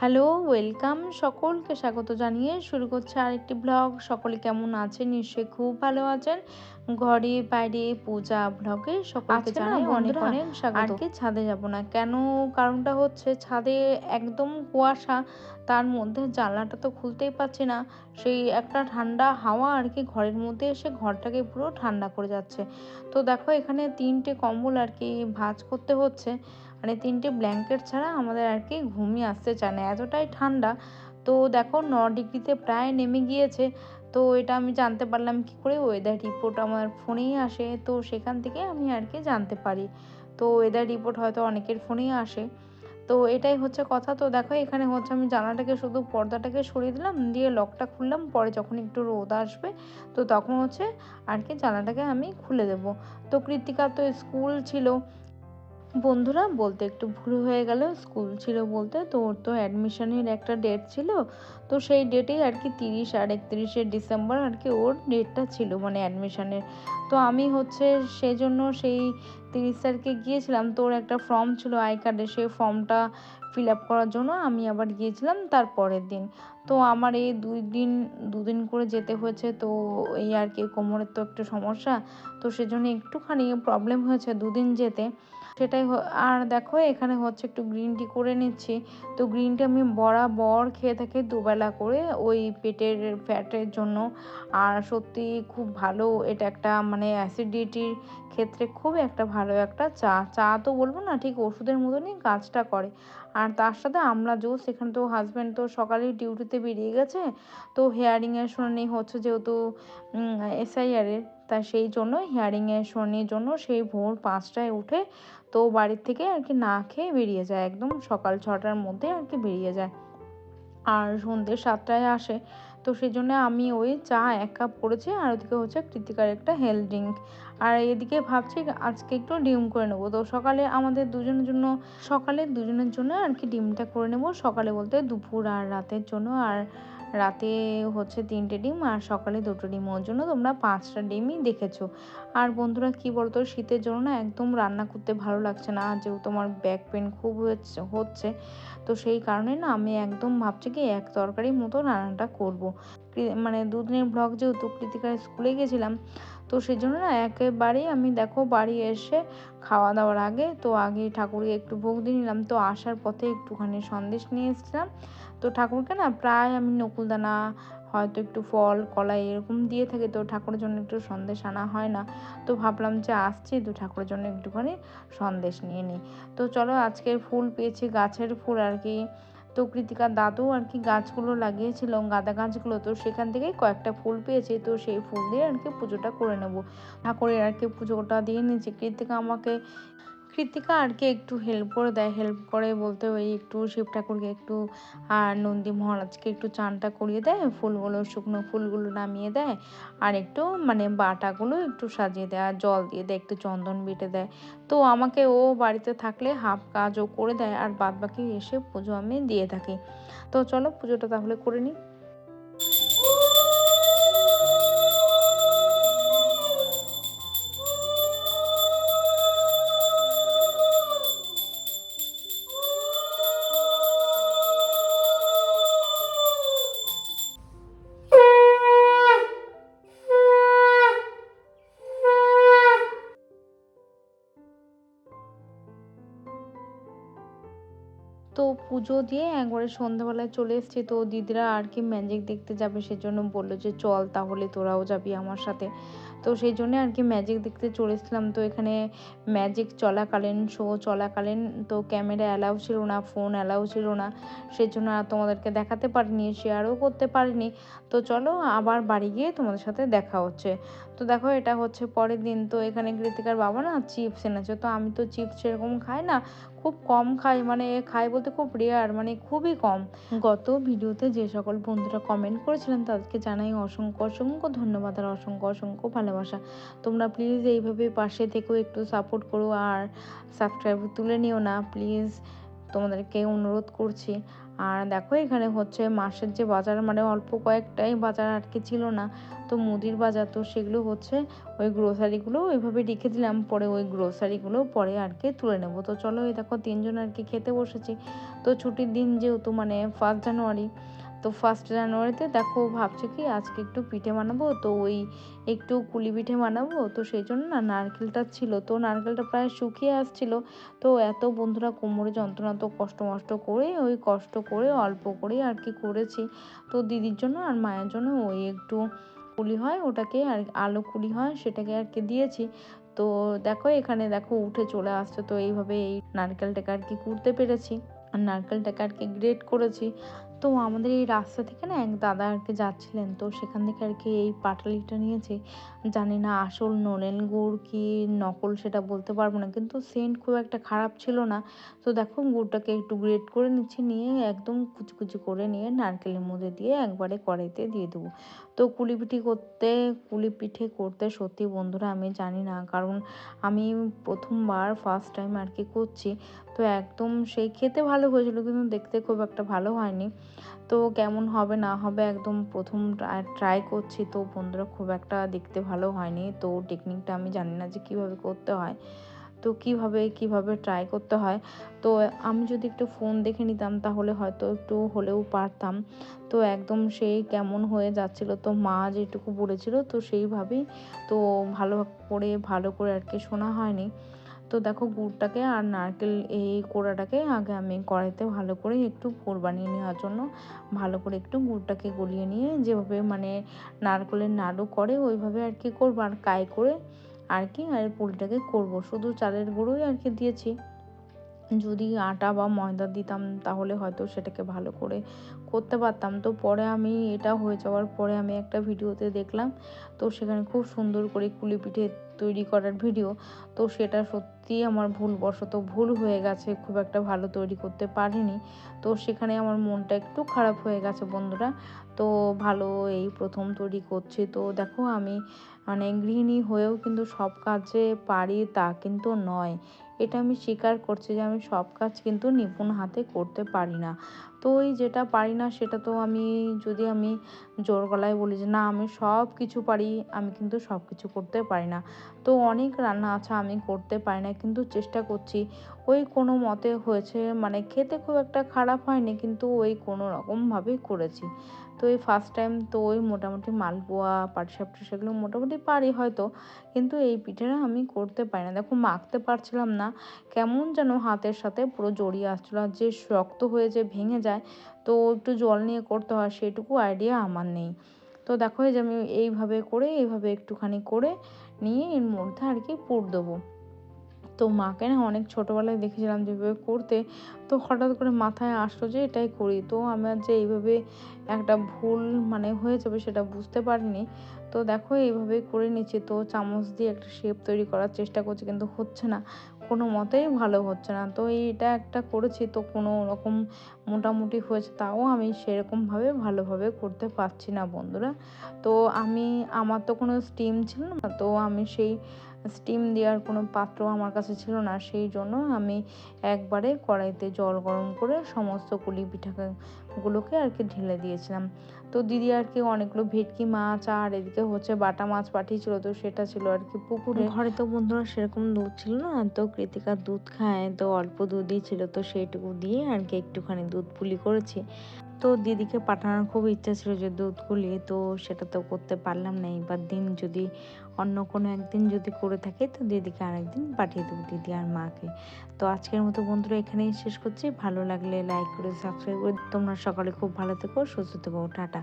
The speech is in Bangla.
Hello, welcome. সকলকে স্বাগত জানিয়ে শুরু করছে আরেকটি ব্লগ। সকলে কেমন আছেন? নিশ্চয়ই খুব ভালো আছেন। ঘরে বাইরে পূজা ব্লগে সকলকে জানাই অনেক অনেক স্বাগত। ছাদে যাব না কেন? কারণটা হচ্ছে ছাদে একদম কুয়াশা, তার মধ্যে জানলাটা তো খুলতেই পারছি না। সেই একটা ঠান্ডা হাওয়া ঘরের মধ্যে এসে ঘরটাকে পুরো ঠান্ডা করে যাচ্ছে। তো দেখো এখানে ৩টে কম্বল ভাঁজ করতে হচ্ছে। মানে ৩টে ব্ল্যাঙ্কেট ছাড়া আমাদের ঘুমই আসতে চায় না, এতটাই ঠান্ডা। তো দেখো ৯ ডিগ্রিতে প্রায় নেমে গিয়েছে। তো এটা আমি জানতে পারলাম কি করে? ওয়েদার রিপোর্ট আমার ফোনেই আসে, তো সেখান থেকে আমি জানতে পারি। তো ওয়েদার রিপোর্ট হয়তো অনেকের ফোনেই আসে। তো এটাই হচ্ছে কথা। তো দেখো এখানে হচ্ছে আমি জানালাটাকে শুধু পর্দাটাকে সরিয়ে দিলাম, দিয়ে লকটা খুললাম। পরে যখন একটু রোদ আসবে তো তখন হচ্ছে জানালাটাকে আমি খুলে দেবো। তো কৃত্তিকার তো স্কুল ছিল, বন্ধুরা বলতে একটু ভুল হয়ে গেল, স্কুল ছিল বলতে। তো ওর তো অ্যাডমিশনের একটা ডেট ছিল, তো সেই ডেটেই 30 আর 31শে ডিসেম্বর ওর ডেটটা ছিল, মানে অ্যাডমিশনের। তো আমি হচ্ছে সেই জন্য সেই 30 তারিখে গিয়েছিলাম। তো ওর একটা ফর্ম ছিল আই কার্ডে, সেই ফর্মটা ফিল আপ করার জন্য আমি আবার গিয়েছিলাম তার পরের দিন। তো আমার এই দুদিন করে যেতে হয়েছে। তো এই কোমরের তো একটু সমস্যা, তো সেজন্য একটুখানি প্রবলেম হয়েছে দুদিন যেতে। সেটাই আর দেখো এখানে হচ্ছে একটু গ্রিন টি করে নিচ্ছি। তো গ্রিন টি আমি বরাবর খেয়ে থাকি দুবেলা করে, ওই পেটের ফ্যাটের জন্য। আর সত্যি খুব ভালো, এটা একটা মানে অ্যাসিডিটির ক্ষেত্রে খুব একটা ভালো একটা চা তো বলবো না, ঠিক ওষুধের মতনই কাজটা করে। আর তার সাথে আমলা জুস। এখানে তো হাজব্যান্ড তো সকালেই ডিউটিতে বেরিয়ে গেছে, তো হেয়ারিংয়ের শুনানি হচ্ছে যেহেতু এসআইআরের, তা সেই জন্য হিয়ারিংয়ের শুনানির জন্য সেই ভোর 5টায় উঠে তো বাড়ির থেকে না খেয়ে বেরিয়ে যায়, একদম সকাল 6টার মধ্যে বেরিয়ে যায়। আর সন্ধ্যে 7টায় আসে। তো সেই জন্য আমি ওই চা 1 কাপ করেছি, আর ওদিকে হচ্ছে কৃত্তিকার একটা হেলথ ড্রিঙ্ক। আর এদিকে ভাবছি আজকে একটু ডিম করে নেবো। তো সকালে দুজনের জন্য ডিমটা করে নেবো। সকালে বলতে দুপুর আর রাতের জন্য। আর রাতে হচ্ছে 3টে ডিম, আর সকালে 2টো ডিম। ওর জন্য তোমরা 5টা ডিমই দেখেছো। আর বন্ধুরা কি বলতো, শীতের জন্য না একদম রান্না করতে ভালো লাগছে না, যেহেতু আমার ব্যাক পেন খুব হচ্ছে। তো সেই কারণে না আমি একদম ভাবছি কি এক তরকারির মতো রান্নাটা করবো। মানে দুদিনের ব্লগ যেহেতু কৃতিকার স্কুলে গেছিলাম, তো সেই জন্য না একেবারেই আমি দেখো বাড়ি এসে খাওয়া দাওয়ার আগে ঠাকুরকে একটু ভোগ দিয়ে নিলাম। তো আসার পথে একটুখানি সন্দেশ নিয়ে এসেছিলাম। তো ঠাকুরকে না প্রায় আমি নকুলদানা, হয়তো একটু ফল কলা এরকম দিয়ে থাকি। তো ঠাকুরের জন্য একটু সন্দেশ আনা হয় না, তো ভাবলাম যে আসছি তো ঠাকুরের জন্য একটুখানি সন্দেশ নিয়ে নিই। তো চলো, আজকের ফুল পেয়েছি, গাছের ফুল তো কৃতিকার দাদু গাছগুলো লাগিয়েছিল, গাঁদা গাছগুলো, তো সেখান থেকেই কয়েকটা ফুল পেয়েছি। তো সেই ফুল দিয়ে পুজোটা করে নেব। ঠাকুরের পুজোটা দিয়ে নিয়েছি। কৃতিকা একটু হেল্প করে দেয়। হেল্প করে বলতে ওই একটু শিব ঠাকুরকে একটু আর নন্দী মহারাজকে একটু চানটা করিয়ে দেয়, ফুলগুলো শুকনো ফুলগুলো নামিয়ে দেয়, আর একটু মানে বাটাগুলো একটু সাজিয়ে দেয়, আর জল দিয়ে দেয়, একটু চন্দন বেটে দেয়। তো আমাকে ও বাড়িতে থাকলে হাফ কাজও করে দেয়, আর বাদ বাকি এসে পুজো আমি দিয়ে থাকি। তো চলো পুজোটা তাহলে করে নিই। তো পুজো দিয়ে একবারে সন্ধ্যাবেলায় চলে এসেছি। তো দিদিরা ম্যাজিক দেখতে যাবে, সেজন্য বললো যে চল তাহলে তোরাও যাবি আমার সাথে। তো সেই জন্যে ম্যাজিক দেখতে চলে এসেছিলাম। তো এখানে ম্যাজিক চলাকালীন, শো চলাকালীন তো ক্যামেরা অ্যালাউ ছিল না, ফোন অ্যালাউ ছিল না, সেজন্য আর তোমাদেরকে দেখাতে পারিনি, শেয়ারও করতে পারিনি। তো চলো আবার বাড়ি গিয়ে তোমাদের সাথে দেখা হচ্ছে। তো দেখো এটা হচ্ছে পরের দিন। তো এখানে কৃতিকার বাবা না চিপস এনেছে। তো আমি তো চিপস সেরকম খাই না, খুব কম খাই, মানে খাই বলতে খুব রেয়ার, মানে খুবই কম। গত ভিডিওতে যে সকল বন্ধুরা কমেন্ট করেছিলেন তাদেরকে জানাই অসংখ্য অসংখ্য ধন্যবাদ আর অসংখ্য অসংখ্য ভালোবাসা। তোমরা প্লিজ এইভাবে পাশে থেকেও একটু সাপোর্ট করো, আর সাবস্ক্রাইব তুলে নিও না প্লিজ, তোমাদেরকে অনুরোধ করছি। আর দেখো এখানে হচ্ছে মাসের যে বাজার, মানে অল্প কয়েকটাই বাজার আর কি ছিল না, তো মুদির বাজার, তো সেগুলো হচ্ছে ওই গ্রোসারিগুলো ওইভাবে রেখে দিলাম, পরে ওই গ্রোসারিগুলো পরে আর কি তুলে নেবো। তো চলো এই দেখো 3জন আর কি খেতে বসেছি। তো ছুটির দিন যেহেতু, মানে 1 জানুয়ারি, তো 1 জানুয়ারিতে দেখো ভাবছি কি আজকে একটু পিঠে বানাবো, তো ওই একটু কুলি পিঠে বানাবো, তো সেই জন্য না নারকেলটা ছিল, তো নারকেলটা প্রায় শুকিয়ে আসছিল। তো এত বন্ধুরা কোমরে যন্ত্রণা, তো কষ্ট করে ওই কষ্ট করে অল্প করে আর কি করেছি। তো দিদির জন্য আর মায়ের জন্য ওই একটু কুলি হয় ওটাকে, আর আলু কুলি হয় সেটাকে আর কি দিয়েছি। তো দেখো এখানে দেখো উঠে চলে আসছে, তো এইভাবে এই নারকেলটাকে আর কি কুড়তে পেরেছি, আর নারকেলটাকে আর কি গ্রেট করেছি। তো আমাদের এই রাস্তা থেকে না এক দাদা আর কি যাচ্ছিলেন, তো সেখান থেকে আর কি এই পাটালিটা নিয়েছি। জানি না আসল নলেন গুড় কি নকল সেটা বলতে পারবো না, কিন্তু সেন্ট খুব একটা খারাপ ছিল না। তো দেখো গুড়টাকে একটু গ্রেট করে নিচ্ছি, নিয়ে একদম কুচি করে নিয়ে নারকেলের মধ্যে দিয়ে একবারে কড়াইতে দিয়ে দেবো। তো কুলি পিঠে করতে সত্যি বন্ধুরা আমি জানি না, কারণ আমি প্রথমবার ফার্স্ট টাইম আর কি করছি। তো একদম সেই খেতে ভালো হয়েছিল, কিন্তু দেখতে খুব একটা ভালো হয়নি। তো কেমন হবে না হবে একদম প্রথম ট্রাই করছি, তো বন্ধুরা খুব একটা দেখতে ভালো হয়নি। তো টেকনিকটা আমি জানি না যে কিভাবে করতে হয়, তো কিভাবে ট্রাই করতে হয়। তো আমি যদি একটু ফোন দেখে নিতাম তাহলে হয়তো একটু হলেও পারতাম। তো একদম সেই কেমন হয়ে যাচ্ছিল, তো মা যেটুকু বলেছিল তো সেইভাবেই, তো ভালো করে আর কি শোনা হয়নি। তো দেখো গুড়টাকে আর নারকেল এই কোড়াটাকে আগে আমি কড়াইতে ভালো করে একটু পুর বানিয়ে নেওয়ার জন্য ভালো করে একটু গুড়টাকে গলিয়ে নিয়ে, যেভাবে মানে নারকেলের নাড়ু করে ওইভাবে আর কি করবো, আর করে আর কি আর পুরটাকে করব। শুধু চালের গুঁড়োই আর কি দিয়েছি, যদি আটা বা ময়দা দিতাম তাহলে হয়তো সেটাকে ভালো করে করতে পারতাম। তো পরে আমি এটা হয়ে যাওয়ার পরে আমি একটা ভিডিওতে দেখলাম, তো সেখানে খুব সুন্দর করে কুলি পিঠে তৈরি করার ভিডিও। তো সেটা সত্যিই আমার ভুল হয়ে গেছে, খুব একটা ভালো তৈরি করতে পারিনি। তো সেখানে আমার মনটা একটু খারাপ হয়ে গেছে বন্ধুরা। তো ভালো এই প্রথম তৈরি করছি। তো দেখো আমি মানে গৃহিণী হয়েও কিন্তু সব কাজে পারি তা কিন্তু নয়, এটা আমি স্বীকার করছি যে আমি সব কাজ কিন্তু নিপুণ হাতে করতে পারি না। তো ওই যেটা পারি না সেটা তো যদি আমি জোর গলায় বলি যে না আমি সব কিছু পারি, আমি কিন্তু সব কিছু করতে পারি না। তো অনেক রান্না আছে আমি করতে পারি না, কিন্তু চেষ্টা করছি। ওই কোনো মতে হয়েছে, মানে খেতে খুব একটা খারাপ হয়নি, কিন্তু ওই কোনো রকমভাবেই করেছি। তো এই ফার্স্ট টাইম, তো ওই মোটামুটি মালপোয়া পাটিসাপটা সেগুলো মোটামুটি পারি হয়তো, কিন্তু এই পিঠেটা আমি করতে পারি না। দেখো মাখতে পারছিলাম না, কেমন যেন হাতের সাথে পুরো জড়িয়ে আসছিলো, আর যে শক্ত হয়ে যে ভেঙে যায়, তো একটু জল নিয়ে করতে হয় সেটুকু আইডিয়া আমার নেই। তো দেখো এই যে আমি এইভাবে একটুখানি করে নিয়ে এর মধ্যে আর কি পুর দেবো। তো মাকে না অনেক ছোটোবেলায় দেখেছিলাম যেভাবে করতে, তো হঠাৎ করে মাথায় আসলো যে এটাই করি। তো আমার যে এইভাবে একটা ভুল মানে হয়ে যাবে সেটা বুঝতে পারিনি। তো দেখো এইভাবেই করে নিচ্ছি, তো চামচ দিয়ে একটা শেপ তৈরি করার চেষ্টা করছি, কিন্তু হচ্ছে না, কোনো মতেই ভালো হচ্ছে না। তো এইটা একটা করেছি, তো কোনো রকম মোটামুটি হয়েছে, তাও আমি সেরকমভাবে ভালোভাবে করতে পারছি না বন্ধুরা। তো আমার তো কোনো স্টিম ছিল না, তো আমি সেই স্টিম দেওয়ার কোনো পাত্র আমার কাছে ছিল না, সেই জন্য আমি একবারে কড়াইতে জল গরম করে সমস্ত কুলি পিঠাগুলোকে আর কি ঢেলে দিয়েছিলাম। তো দিদি আর কি অনেকগুলো ভেটকি মাছ আর এদিকে হচ্ছে বাটা মাছ পাঠিয়েছিল, তো সেটা ছিল আর কি পুকুরে। ঘরে তো বন্ধুরা সেরকম দুধ ছিল না, তো কৃতিকা দুধ খায়, তো অল্প দুধই ছিল, তো সেইটুকু দিয়ে আর কি একটুখানি দুধ পুলি করেছি। তো দিদিকে পাঠানোর খুব ইচ্ছা ছিল যে দুধ গুলিয়ে, তো সেটা তো করতে পারলাম না। এবার যদি অন্য কোনো একদিন যদি করে থাকে, তো দিদিকে আরেকদিন পাঠিয়ে দেবো, দিদি আর মাকে। তো আজকের মতো বন্ধুরা এখানেই শেষ করছি। ভালো লাগলে লাইক করে সাবস্ক্রাইব করে, তোমরা সকালে খুব ভালো থেকো, সুস্থ থেকো, টাটা।